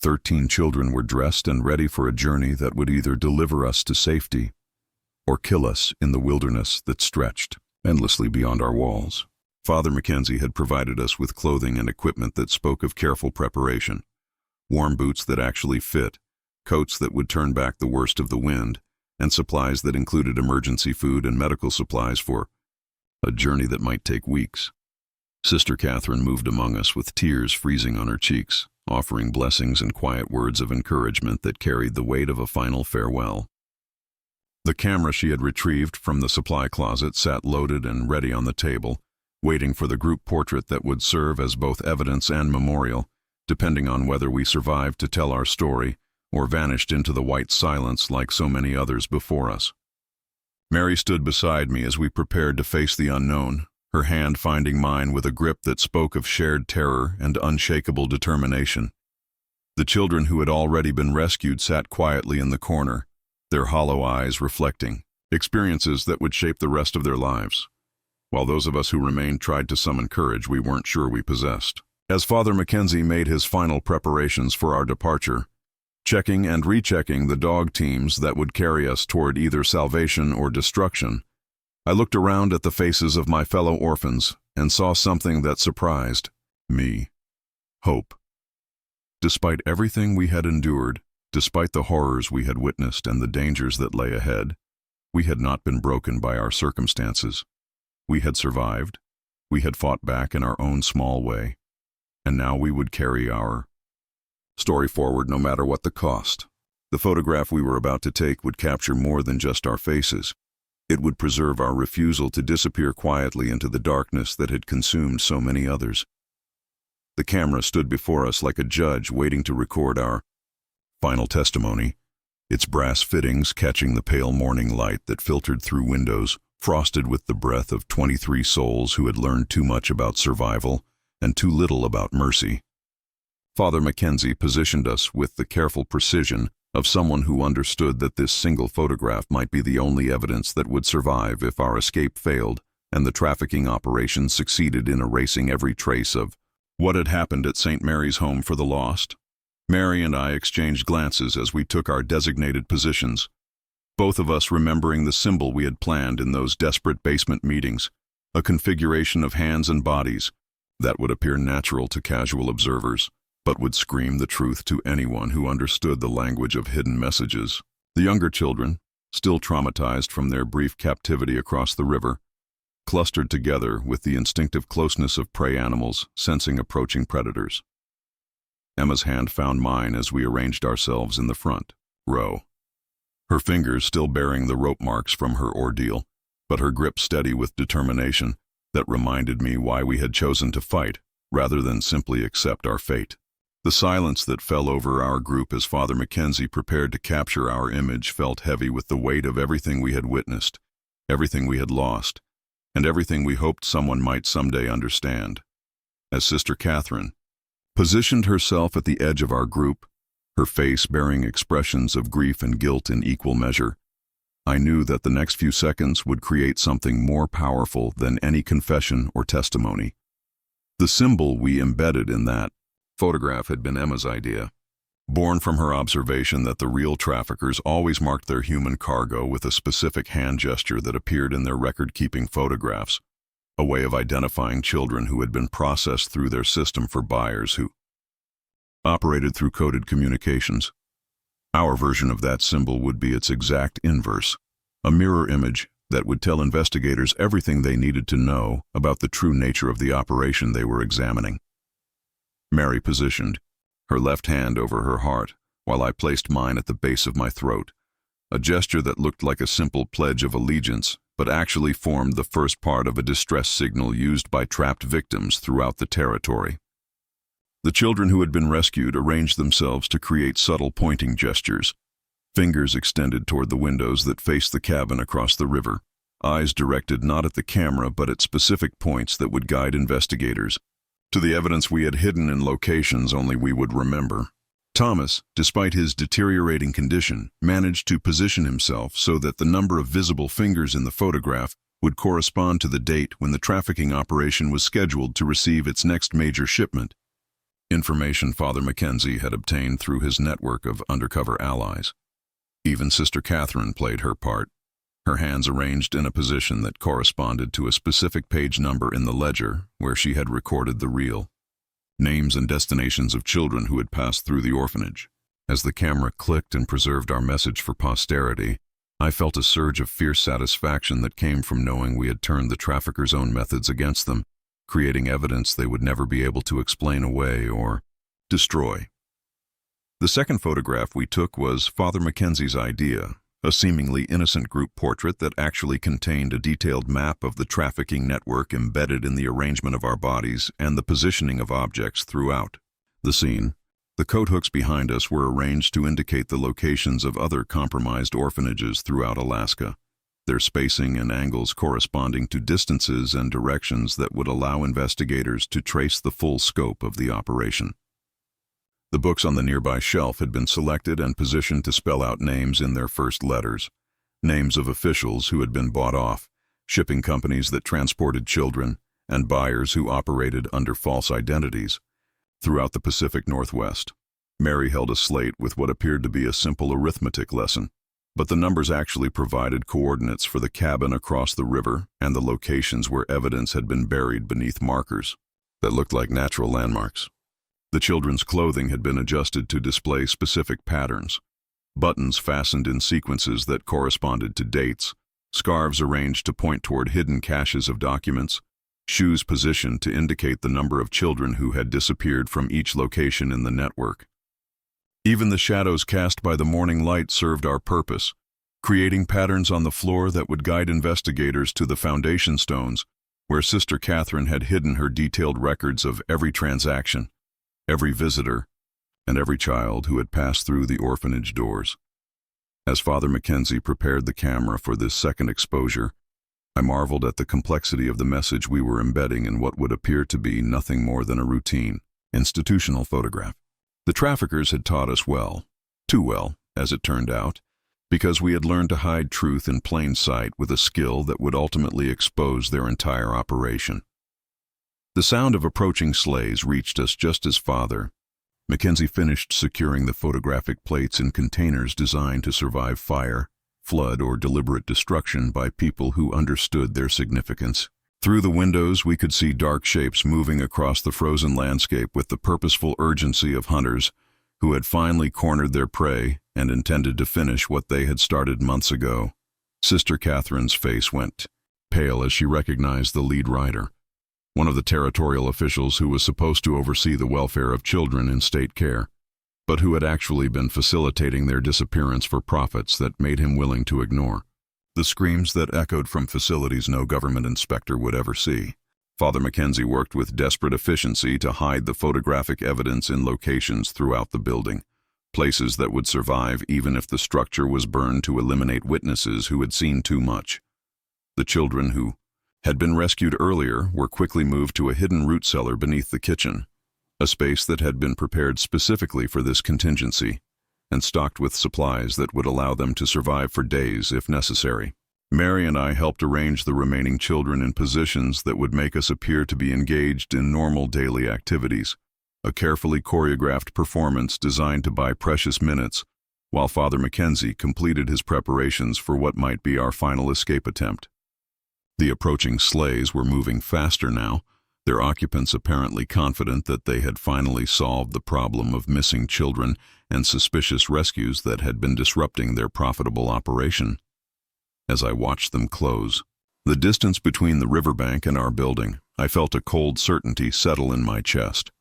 13 children were dressed and ready for a journey that would either deliver us to safety or kill us in the wilderness that stretched endlessly beyond our walls. Father Mackenzie had provided us with clothing and equipment that spoke of careful preparation: warm boots that actually fit, coats that would turn back the worst of the wind, and supplies that included emergency food and medical supplies for a journey that might take weeks. Sister Catherine moved among us with tears freezing on her cheeks, offering blessings and quiet words of encouragement that carried the weight of a final farewell. The camera she had retrieved from the supply closet sat loaded and ready on the table, waiting for the group portrait that would serve as both evidence and memorial, depending on whether we survived to tell our story or vanished into the white silence like so many others before us. Mary stood beside me as we prepared to face the unknown, her hand finding mine with a grip that spoke of shared terror and unshakable determination. The children who had already been rescued sat quietly in the corner, their hollow eyes reflecting experiences that would shape the rest of their lives, while those of us who remained tried to summon courage we weren't sure we possessed. As Father Mackenzie made his final preparations for our departure, checking and rechecking the dog teams that would carry us toward either salvation or destruction, I looked around at the faces of my fellow orphans and saw something that surprised me: hope. Despite everything we had endured, despite the horrors we had witnessed and the dangers that lay ahead, we had not been broken by our circumstances. We had survived, we had fought back in our own small way, and now we would carry our story forward no matter what the cost. The photograph we were about to take would capture more than just our faces. It would preserve our refusal to disappear quietly into the darkness that had consumed so many others. The camera stood before us like a judge waiting to record our final testimony, its brass fittings catching the pale morning light that filtered through windows, frosted with the breath of 23 souls who had learned too much about survival and too little about mercy. Father Mackenzie positioned us with the careful precision of someone who understood that this single photograph might be the only evidence that would survive if our escape failed and the trafficking operation succeeded in erasing every trace of what had happened at St. Mary's Home for the Lost. Mary and I exchanged glances as we took our designated positions, both of us remembering the symbol we had planned in those desperate basement meetings, a configuration of hands and bodies that would appear natural to casual observers, but would scream the truth to anyone who understood the language of hidden messages. The younger children, still traumatized from their brief captivity across the river, clustered together with the instinctive closeness of prey animals sensing approaching predators. Emma's hand found mine as we arranged ourselves in the front row, her fingers still bearing the rope marks from her ordeal, but her grip steady with determination that reminded me why we had chosen to fight rather than simply accept our fate. The silence that fell over our group as Father Mackenzie prepared to capture our image felt heavy with the weight of everything we had witnessed, everything we had lost, and everything we hoped someone might someday understand. As Sister Catherine positioned herself at the edge of our group, her face bearing expressions of grief and guilt in equal measure, I knew that the next few seconds would create something more powerful than any confession or testimony. The symbol we embedded in that photograph had been Emma's idea, born from her observation that the real traffickers always marked their human cargo with a specific hand gesture that appeared in their record-keeping photographs, a way of identifying children who had been processed through their system for buyers who operated through coded communications. Our version of that symbol would be its exact inverse, a mirror image that would tell investigators everything they needed to know about the true nature of the operation they were examining. Mary positioned, her left hand over her heart, while I placed mine at the base of my throat, a gesture that looked like a simple pledge of allegiance, but actually formed the first part of a distress signal used by trapped victims throughout the territory. The children who had been rescued arranged themselves to create subtle pointing gestures, fingers extended toward the windows that faced the cabin across the river, eyes directed not at the camera but at specific points that would guide investigators to the evidence we had hidden in locations only we would remember. Thomas, despite his deteriorating condition, managed to position himself so that the number of visible fingers in the photograph would correspond to the date when the trafficking operation was scheduled to receive its next major shipment. Information Father Mackenzie had obtained through his network of undercover allies. Even Sister Catherine played her part, her hands arranged in a position that corresponded to a specific page number in the ledger where she had recorded the real names and destinations of children who had passed through the orphanage. As the camera clicked and preserved our message for posterity, I felt a surge of fierce satisfaction that came from knowing we had turned the traffickers' own methods against them, creating evidence they would never be able to explain away or destroy. The second photograph we took was Father Mackenzie's idea, a seemingly innocent group portrait that actually contained a detailed map of the trafficking network embedded in the arrangement of our bodies and the positioning of objects throughout the scene. The coat hooks behind us were arranged to indicate the locations of other compromised orphanages throughout Alaska, their spacing and angles corresponding to distances and directions that would allow investigators to trace the full scope of the operation. The books on the nearby shelf had been selected and positioned to spell out names in their first letters, names of officials who had been bought off, shipping companies that transported children, and buyers who operated under false identities. Throughout the Pacific Northwest, Mary held a slate with what appeared to be a simple arithmetic lesson, but the numbers actually provided coordinates for the cabin across the river and the locations where evidence had been buried beneath markers that looked like natural landmarks. The children's clothing had been adjusted to display specific patterns, buttons fastened in sequences that corresponded to dates, scarves arranged to point toward hidden caches of documents, shoes positioned to indicate the number of children who had disappeared from each location in the network. Even the shadows cast by the morning light served our purpose, creating patterns on the floor that would guide investigators to the foundation stones, where Sister Catherine had hidden her detailed records of every transaction, every visitor, and every child who had passed through the orphanage doors. As Father Mackenzie prepared the camera for this second exposure, I marveled at the complexity of the message we were embedding in what would appear to be nothing more than a routine, institutional photograph. The traffickers had taught us well, too well, as it turned out, because we had learned to hide truth in plain sight with a skill that would ultimately expose their entire operation. The sound of approaching sleighs reached us just as Father Mackenzie finished securing the photographic plates in containers designed to survive fire, flood, or deliberate destruction by people who understood their significance. Through the windows, we could see dark shapes moving across the frozen landscape with the purposeful urgency of hunters who had finally cornered their prey and intended to finish what they had started months ago. Sister Catherine's face went pale as she recognized the lead rider, one of the territorial officials who was supposed to oversee the welfare of children in state care, but who had actually been facilitating their disappearance for profits that made him willing to ignore. The screams that echoed from facilities no government inspector would ever see. Father Mackenzie worked with desperate efficiency to hide the photographic evidence in locations throughout the building, places that would survive even if the structure was burned to eliminate witnesses who had seen too much. The children who had been rescued earlier were quickly moved to a hidden root cellar beneath the kitchen, a space that had been prepared specifically for this contingency, and stocked with supplies that would allow them to survive for days if necessary. Mary and I helped arrange the remaining children in positions that would make us appear to be engaged in normal daily activities, a carefully choreographed performance designed to buy precious minutes, while Father Mackenzie completed his preparations for what might be our final escape attempt. The approaching sleighs were moving faster now, their occupants apparently confident that they had finally solved the problem of missing children and suspicious rescues that had been disrupting their profitable operation. As I watched them close, the distance between the riverbank and our building, I felt a cold certainty settle in my chest.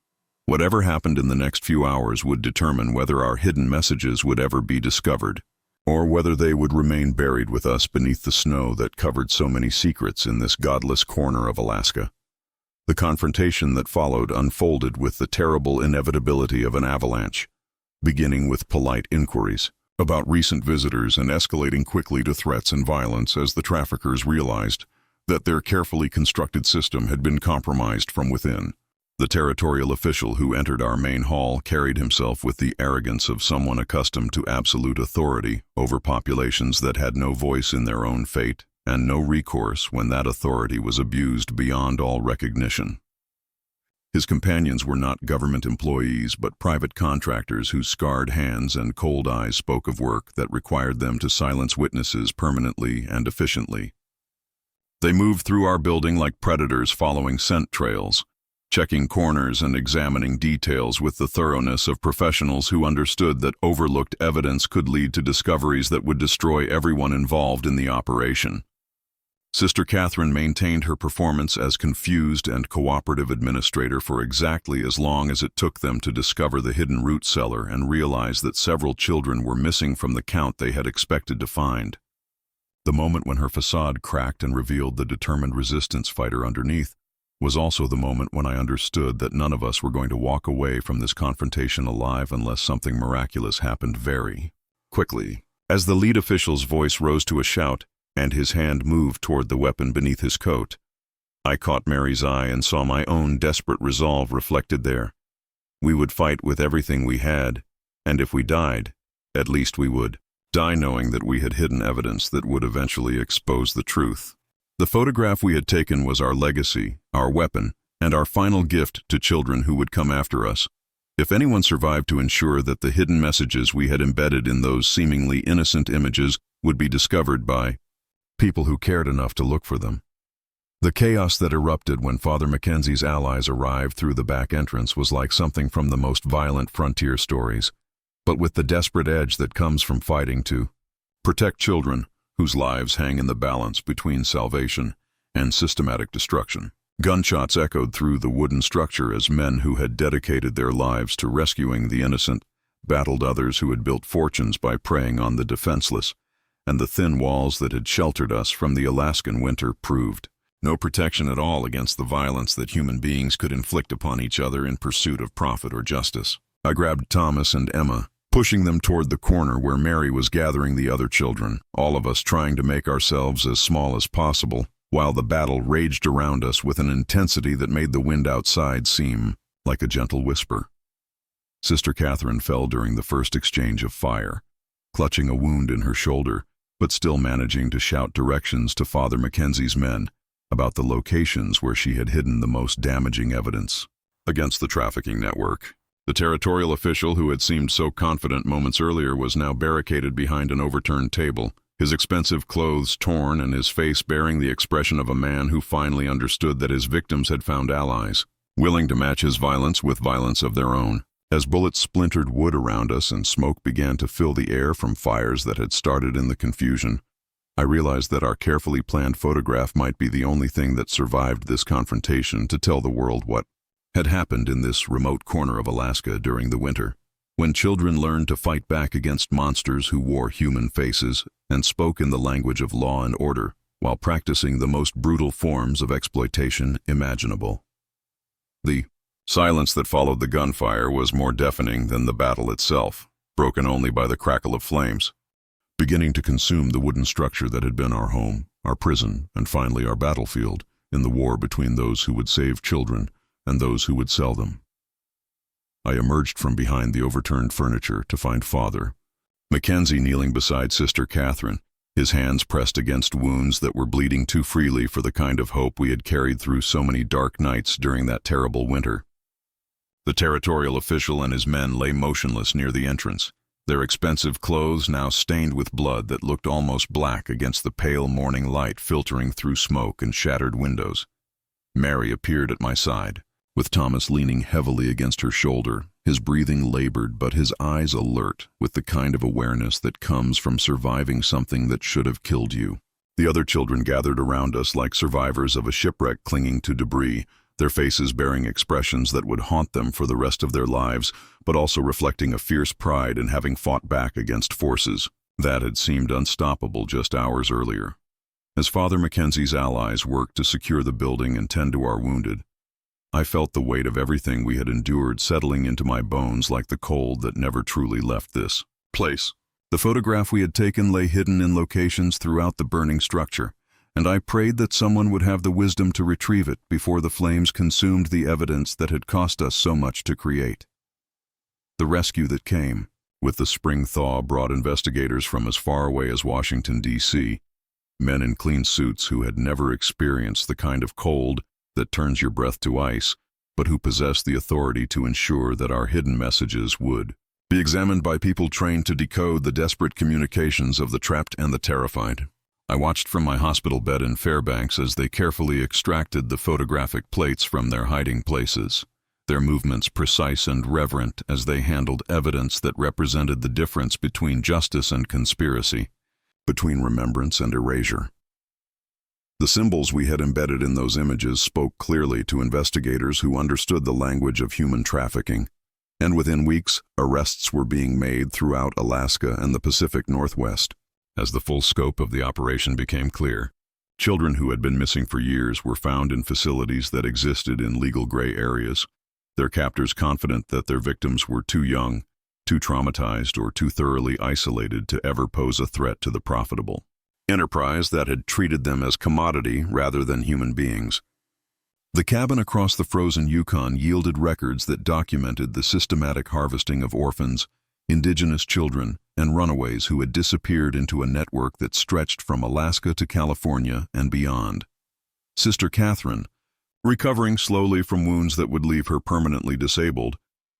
Whatever happened in the next few hours would determine whether our hidden messages would ever be discovered, or whether they would remain buried with us beneath the snow that covered so many secrets in this godless corner of Alaska. The confrontation that followed unfolded with the terrible inevitability of an avalanche, beginning with polite inquiries about recent visitors and escalating quickly to threats and violence as the traffickers realized that their carefully constructed system had been compromised from within. The territorial official who entered our main hall carried himself with the arrogance of someone accustomed to absolute authority over populations that had no voice in their own fate and no recourse when that authority was abused beyond all recognition. His companions were not government employees, but private contractors whose scarred hands and cold eyes spoke of work that required them to silence witnesses permanently and efficiently. They moved through our building like predators following scent trails, checking corners and examining details with the thoroughness of professionals who understood that overlooked evidence could lead to discoveries that would destroy everyone involved in the operation. Sister Catherine maintained her performance as confused and cooperative administrator for exactly as long as it took them to discover the hidden root cellar and realize that several children were missing from the count they had expected to find. The moment when her facade cracked and revealed the determined resistance fighter underneath was also the moment when I understood that none of us were going to walk away from this confrontation alive unless something miraculous happened very quickly. As the lead official's voice rose to a shout, and his hand moved toward the weapon beneath his coat, I caught Mary's eye and saw my own desperate resolve reflected there. We would fight with everything we had, and if we died, at least we would die knowing that we had hidden evidence that would eventually expose the truth. The photograph we had taken was our legacy, our weapon, and our final gift to children who would come after us. If anyone survived to ensure that the hidden messages we had embedded in those seemingly innocent images would be discovered by people who cared enough to look for them. The chaos that erupted when Father Mackenzie's allies arrived through the back entrance was like something from the most violent frontier stories, but with the desperate edge that comes from fighting to protect children whose lives hang in the balance between salvation and systematic destruction. Gunshots echoed through the wooden structure as men who had dedicated their lives to rescuing the innocent battled others who had built fortunes by preying on the defenseless, and the thin walls that had sheltered us from the Alaskan winter proved no protection at all against the violence that human beings could inflict upon each other in pursuit of profit or justice. I grabbed Thomas and Emma, pushing them toward the corner where Mary was gathering the other children, all of us trying to make ourselves as small as possible, while the battle raged around us with an intensity that made the wind outside seem like a gentle whisper. Sister Catherine fell during the first exchange of fire, clutching a wound in her shoulder, but still managing to shout directions to Father Mackenzie's men about the locations where she had hidden the most damaging evidence. Against the trafficking network, the territorial official who had seemed so confident moments earlier was now barricaded behind an overturned table, his expensive clothes torn and his face bearing the expression of a man who finally understood that his victims had found allies, willing to match his violence with violence of their own. As bullets splintered wood around us and smoke began to fill the air from fires that had started in the confusion, I realized that our carefully planned photograph might be the only thing that survived this confrontation to tell the world what had happened in this remote corner of Alaska during the winter, when children learned to fight back against monsters who wore human faces and spoke in the language of law and order, while practicing the most brutal forms of exploitation imaginable. The silence that followed the gunfire was more deafening than the battle itself, broken only by the crackle of flames, beginning to consume the wooden structure that had been our home, our prison, and finally our battlefield in the war between those who would save children and those who would sell them. I emerged from behind the overturned furniture to find Father Mackenzie kneeling beside Sister Catherine, his hands pressed against wounds that were bleeding too freely for the kind of hope we had carried through so many dark nights during that terrible winter. The territorial official and his men lay motionless near the entrance, their expensive clothes now stained with blood that looked almost black against the pale morning light filtering through smoke and shattered windows. Mary appeared at my side, with Thomas leaning heavily against her shoulder, his breathing labored but his eyes alert with the kind of awareness that comes from surviving something that should have killed you. The other children gathered around us like survivors of a shipwreck clinging to debris, their faces bearing expressions that would haunt them for the rest of their lives, but also reflecting a fierce pride in having fought back against forces that had seemed unstoppable just hours earlier. As Father Mackenzie's allies worked to secure the building and tend to our wounded, I felt the weight of everything we had endured settling into my bones like the cold that never truly left this place. The photograph we had taken lay hidden in locations throughout the burning structure, and I prayed that someone would have the wisdom to retrieve it before the flames consumed the evidence that had cost us so much to create. The rescue that came, with the spring thaw, brought investigators from as far away as Washington, D.C., Men in clean suits who had never experienced the kind of cold that turns your breath to ice, but who possessed the authority to ensure that our hidden messages would be examined by people trained to decode the desperate communications of the trapped and the terrified. I watched from my hospital bed in Fairbanks as they carefully extracted the photographic plates from their hiding places, their movements precise and reverent as they handled evidence that represented the difference between justice and conspiracy, between remembrance and erasure. The symbols we had embedded in those images spoke clearly to investigators who understood the language of human trafficking, and within weeks, arrests were being made throughout Alaska and the Pacific Northwest. As the full scope of the operation became clear, children who had been missing for years were found in facilities that existed in legal gray areas, their captors confident that their victims were too young, too traumatized, or too thoroughly isolated to ever pose a threat to the profitable enterprise that had treated them as commodity rather than human beings. The cabin across the frozen Yukon yielded records that documented the systematic harvesting of orphans, indigenous children, and runaways who had disappeared into a network that stretched from Alaska to California and beyond. Sister Catherine, recovering slowly from wounds that would leave her permanently disabled,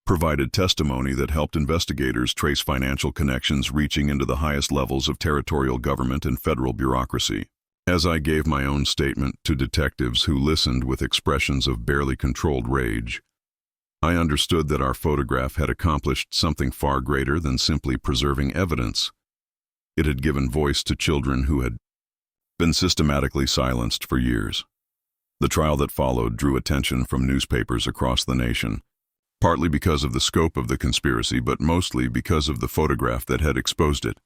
provided testimony that helped investigators trace financial connections reaching into the highest levels of territorial government and federal bureaucracy. As I gave my own statement to detectives who listened with expressions of barely controlled rage, I understood that our photograph had accomplished something far greater than simply preserving evidence. It had given voice to children who had been systematically silenced for years. The trial that followed drew attention from newspapers across the nation, partly because of the scope of the conspiracy, but mostly because of the photograph that had exposed it.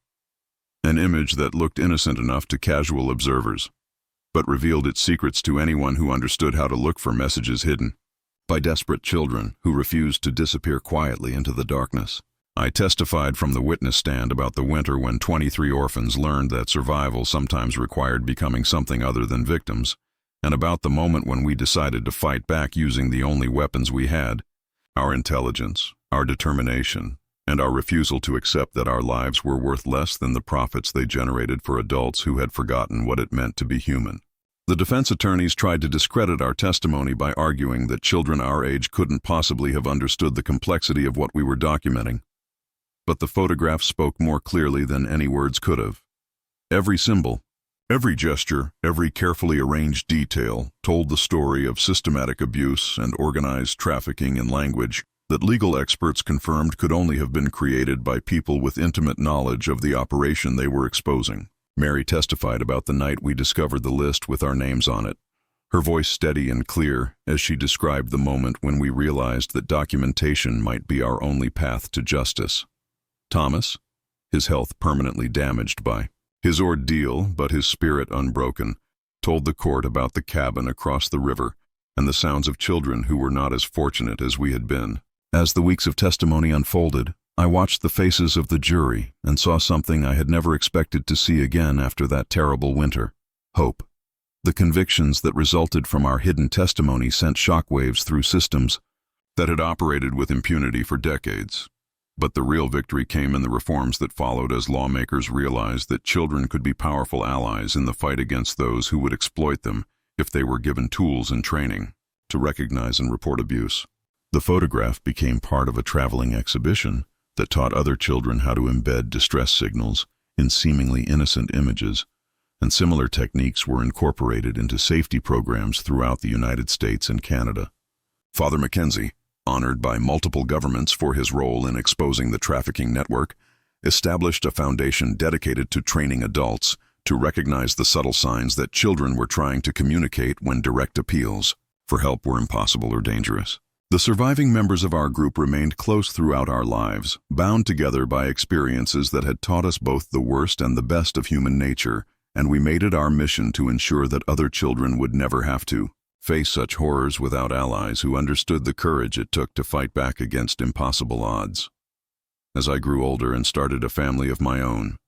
An image that looked innocent enough to casual observers, but revealed its secrets to anyone who understood how to look for messages hidden by desperate children who refused to disappear quietly into the darkness. I testified from the witness stand about the winter when 23 orphans learned that survival sometimes required becoming something other than victims, and about the moment when we decided to fight back using the only weapons we had, our intelligence, our determination, and our refusal to accept that our lives were worth less than the profits they generated for adults who had forgotten what it meant to be human. The defense attorneys tried to discredit our testimony by arguing that children our age couldn't possibly have understood the complexity of what we were documenting. But the photograph spoke more clearly than any words could have. Every symbol, every gesture, every carefully arranged detail told the story of systematic abuse and organized trafficking in language that legal experts confirmed could only have been created by people with intimate knowledge of the operation they were exposing. Mary testified about the night we discovered the list with our names on it, her voice steady and clear as she described the moment when we realized that documentation might be our only path to justice. Thomas, his health permanently damaged by his ordeal, but his spirit unbroken, told the court about the cabin across the river and the sounds of children who were not as fortunate as we had been. As the weeks of testimony unfolded, I watched the faces of the jury and saw something I had never expected to see again after that terrible winter: hope. The convictions that resulted from our hidden testimony sent shockwaves through systems that had operated with impunity for decades. But the real victory came in the reforms that followed as lawmakers realized that children could be powerful allies in the fight against those who would exploit them if they were given tools and training to recognize and report abuse. The photograph became part of a traveling exhibition that taught other children how to embed distress signals in seemingly innocent images, and similar techniques were incorporated into safety programs throughout the United States and Canada. Father Mackenzie, honored by multiple governments for his role in exposing the trafficking network, established a foundation dedicated to training adults to recognize the subtle signs that children were trying to communicate when direct appeals for help were impossible or dangerous. The surviving members of our group remained close throughout our lives, bound together by experiences that had taught us both the worst and the best of human nature, and we made it our mission to ensure that other children would never have to face such horrors without allies who understood the courage it took to fight back against impossible odds. As I grew older and started a family of my own,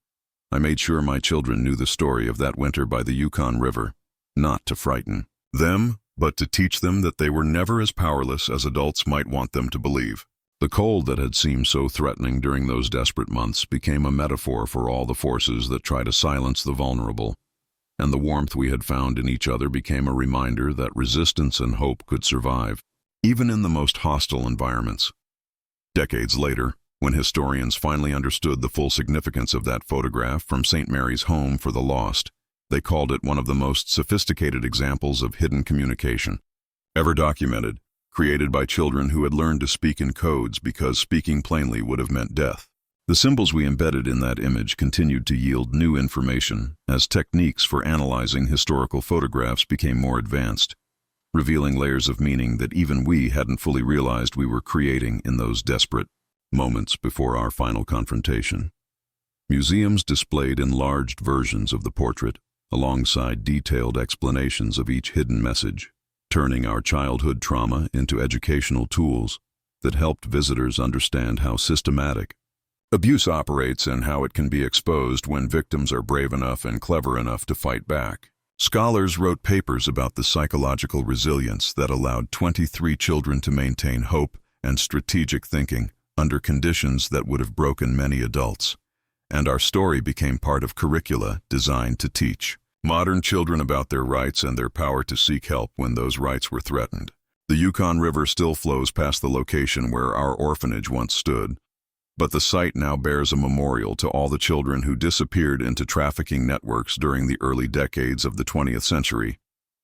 I made sure my children knew the story of that winter by the Yukon River, not to frighten them, but to teach them that they were never as powerless as adults might want them to believe. The cold that had seemed so threatening during those desperate months became a metaphor for all the forces that try to silence the vulnerable. and the warmth we had found in each other became a reminder that resistance and hope could survive, even in the most hostile environments. Decades later, when historians finally understood the full significance of that photograph from St. Mary's Home for the Lost, they called it one of the most sophisticated examples of hidden communication ever documented, created by children who had learned to speak in codes because speaking plainly would have meant death. The symbols we embedded in that image continued to yield new information as techniques for analyzing historical photographs became more advanced, revealing layers of meaning that even we hadn't fully realized we were creating in those desperate moments before our final confrontation. Museums displayed enlarged versions of the portrait, alongside detailed explanations of each hidden message, turning our childhood trauma into educational tools that helped visitors understand how systematic abuse operates and how it can be exposed when victims are brave enough and clever enough to fight back. Scholars wrote papers about the psychological resilience that allowed 23 children to maintain hope and strategic thinking under conditions that would have broken many adults, and our story became part of curricula designed to teach modern children about their rights and their power to seek help when those rights were threatened. The Yukon River still flows past the location where our orphanage once stood, but the site now bears a memorial to all the children who disappeared into trafficking networks during the early decades of the 20th century,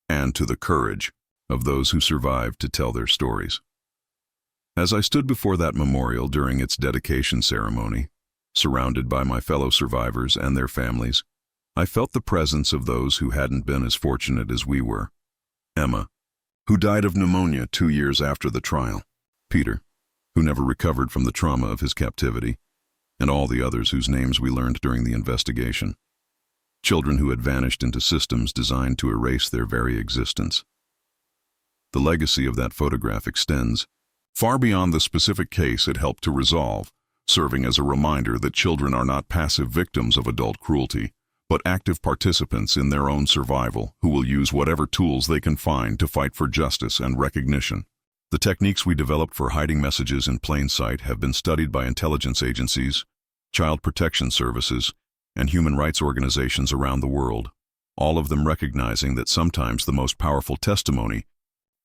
and to the courage of those who survived to tell their stories. As I stood before that memorial during its dedication ceremony, surrounded by my fellow survivors and their families, I felt the presence of those who hadn't been as fortunate as we were. Emma, who died of pneumonia 2 years after the trial. Peter, who never recovered from the trauma of his captivity, and all the others whose names we learned during the investigation. Children who had vanished into systems designed to erase their very existence. The legacy of that photograph extends far beyond the specific case it helped to resolve, serving as a reminder that children are not passive victims of adult cruelty, but active participants in their own survival who will use whatever tools they can find to fight for justice and recognition. The techniques we developed for hiding messages in plain sight have been studied by intelligence agencies, child protection services, and human rights organizations around the world, all of them recognizing that sometimes the most powerful testimony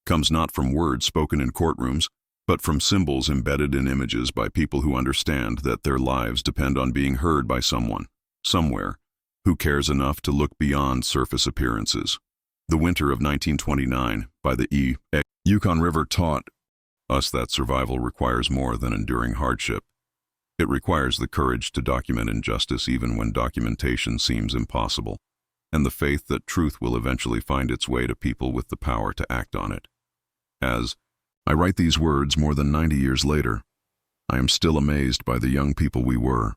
comes not from words spoken in courtrooms, but from symbols embedded in images by people who understand that their lives depend on being heard by someone, somewhere, who cares enough to look beyond surface appearances. The winter of 1929, by the Yukon River taught us that survival requires more than enduring hardship. It requires the courage to document injustice even when documentation seems impossible, and the faith that truth will eventually find its way to people with the power to act on it. As I write these words more than 90 years later, I am still amazed by the young people we were,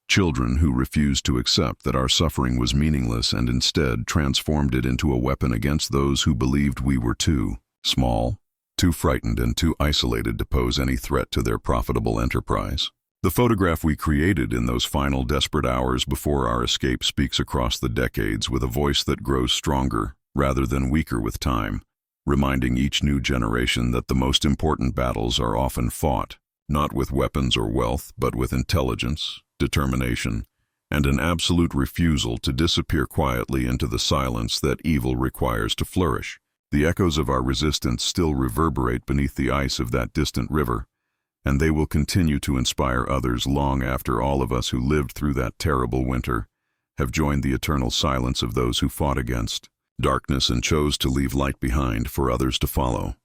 children who refused to accept that our suffering was meaningless and instead transformed it into a weapon against those who believed we were too small, too frightened, and too isolated to pose any threat to their profitable enterprise. The photograph we created in those final desperate hours before our escape speaks across the decades with a voice that grows stronger rather than weaker with time, reminding each new generation that the most important battles are often fought, not with weapons or wealth, but with intelligence, determination, and an absolute refusal to disappear quietly into the silence that evil requires to flourish. The echoes of our resistance still reverberate beneath the ice of that distant river, and they will continue to inspire others long after all of us who lived through that terrible winter have joined the eternal silence of those who fought against darkness and chose to leave light behind for others to follow.